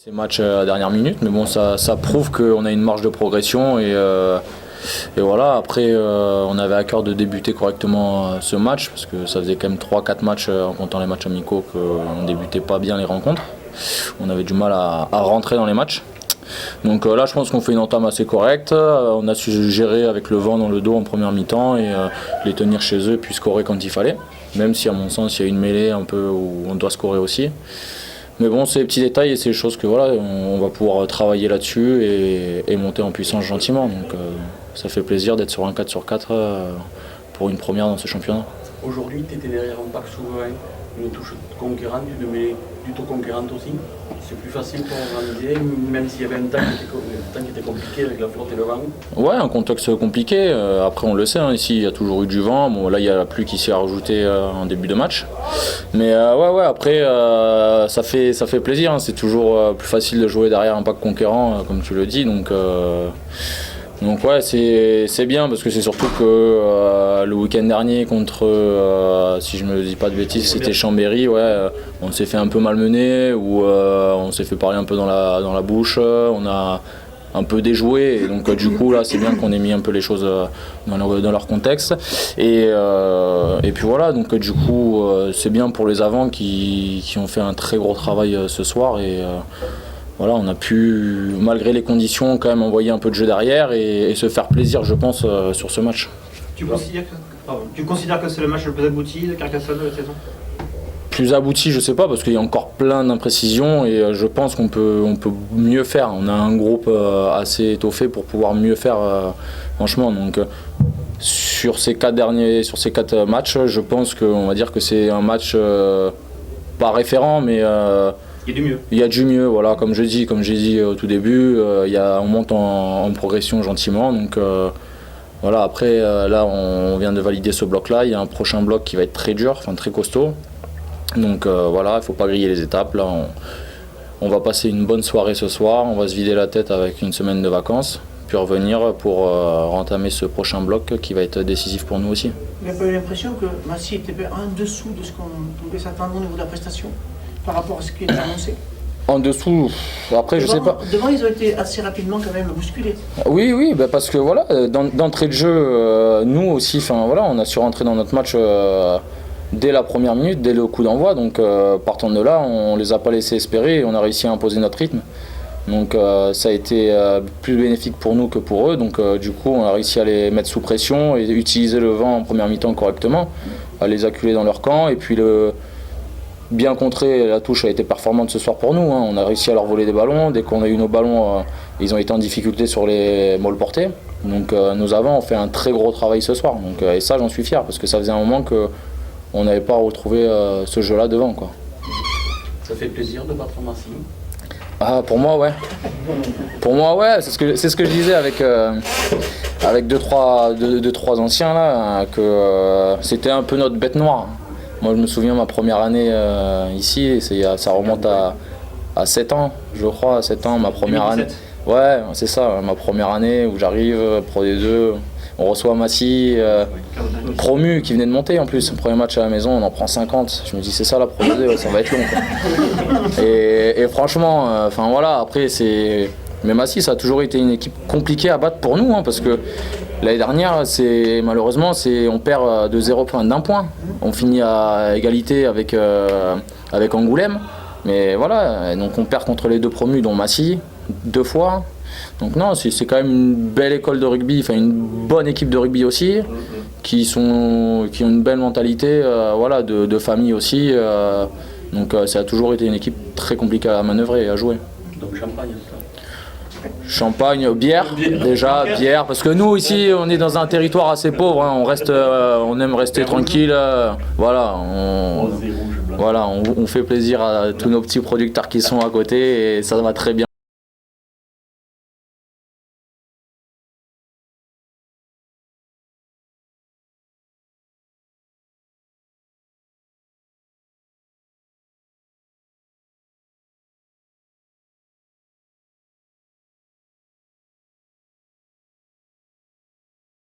Ces matchs à la dernière minute, mais bon, ça prouve qu'on a une marge de progression et voilà. Après, on avait à cœur de débuter correctement ce match parce que ça faisait quand même 3-4 matchs en comptant les matchs amicaux qu'on ne débutait pas bien les rencontres. On avait du mal à rentrer dans les matchs. Donc là, je pense qu'on fait une entame assez correcte. On a su gérer avec le vent dans le dos en première mi-temps et les tenir chez eux puis scorer quand il fallait. Même si, à mon sens, il y a une mêlée un peu où on doit scorer aussi. Mais bon, c'est des petits détails et c'est des choses que voilà, on va pouvoir travailler là-dessus et monter en puissance gentiment. Donc ça fait plaisir d'être sur un 4 sur 4 pour une première dans ce championnat. Aujourd'hui, tu étais derrière un pack souverain, une touche conquérante, une mêlée plutôt conquérante aussi. C'est plus facile pour organiser, même s'il y avait un temps qui était compliqué avec la flotte et le vent. Ouais, un contexte compliqué. Après, on le sait, hein, ici, il y a toujours eu du vent. Bon, là, il y a la pluie qui s'est rajoutée en début de match. Mais ouais, après, ça fait plaisir. Hein. C'est toujours plus facile de jouer derrière un pack conquérant, comme tu le dis. Donc ouais, c'est bien parce que c'est surtout que le week-end dernier contre, si je me dis pas de bêtises, c'était Chambéry, ouais, on s'est fait un peu malmener, ou on s'est fait parler un peu dans la bouche, on a un peu déjoué, et donc du coup là c'est bien qu'on ait mis un peu les choses dans leur contexte, et puis voilà, donc du coup c'est bien pour les avants qui ont fait un très gros travail ce soir, et voilà, on a pu, malgré les conditions, quand même envoyer un peu de jeu derrière et se faire plaisir, je pense, sur ce match. Tu considères que c'est le match le plus abouti de Carcassonne de la saison ? Plus abouti, je sais pas, parce qu'il y a encore plein d'imprécisions et je pense qu'on peut mieux faire. On a un groupe assez étoffé pour pouvoir mieux faire, franchement. Donc, sur ces 4 matchs, je pense qu'on va dire que c'est un match pas référent, mais il y a du mieux, voilà, comme j'ai dit au tout début, on monte en progression gentiment. Donc voilà, après là on vient de valider ce bloc-là, il y a un prochain bloc qui va être très dur, enfin très costaud. Donc voilà, il ne faut pas griller les étapes. Là on va passer une bonne soirée ce soir, on va se vider la tête avec une semaine de vacances, puis revenir pour entamer ce prochain bloc qui va être décisif pour nous aussi. Vous n'avez pas eu l'impression que Massy était en dessous de ce qu'on pouvait s'attendre au niveau de la prestation par rapport à ce qui était annoncé? En dessous, après je sais pas. Devant, ils ont été assez rapidement quand même bousculés. Oui, bah parce que voilà, d'entrée de jeu, nous aussi, enfin voilà, on a su rentrer dans notre match dès la première minute, dès le coup d'envoi. Donc partant de là, on les a pas laissés espérer et on a réussi à imposer notre rythme. Donc ça a été plus bénéfique pour nous que pour eux. Donc du coup, on a réussi à les mettre sous pression et utiliser le vent en première mi-temps correctement, à les acculer dans leur camp et puis bien contré, la touche a été performante ce soir pour nous. Hein. On a réussi à leur voler des ballons. Dès qu'on a eu nos ballons, ils ont été en difficulté sur les molles portées. Donc nos avants ont fait un très gros travail ce soir. Donc, et ça, j'en suis fier parce que ça faisait un moment qu'on n'avait pas retrouvé ce jeu-là devant, quoi. Ça fait plaisir de battre Massy? Ah, pour moi, ouais. Pour moi, ouais. C'est ce que je disais avec deux, trois anciens là, que c'était un peu notre bête noire. Moi, je me souviens ma première année ici, et ça remonte à 7 ans, je crois, 7 ans, ma première 2017. année. Ouais, c'est ça, ma première année où j'arrive, Pro D2, on reçoit Massy, promu, qui venait de monter en plus. Premier match à la maison, on en prend 50. Je me dis, c'est ça la Pro D2, ouais, ça va être long, quoi. Et franchement, enfin voilà, après c'est. Mais Massy, ça a toujours été une équipe compliquée à battre pour nous, hein, parce que l'année dernière, malheureusement, on perd de 0 points, d'1 point. On finit à égalité avec Angoulême. Mais voilà, donc on perd contre les 2 promus, dont Massy, 2 fois. Donc non, c'est quand même une belle école de rugby, enfin une bonne équipe de rugby aussi, qui ont une belle mentalité, voilà, de famille aussi. Donc ça a toujours été une équipe très compliquée à manœuvrer et à jouer. Donc champagne, ça. Champagne, bière, déjà, bière, parce que nous ici on est dans un territoire assez pauvre, hein, on aime rester tranquille, voilà, on fait plaisir à tous nos petits producteurs qui sont à côté et ça va très bien.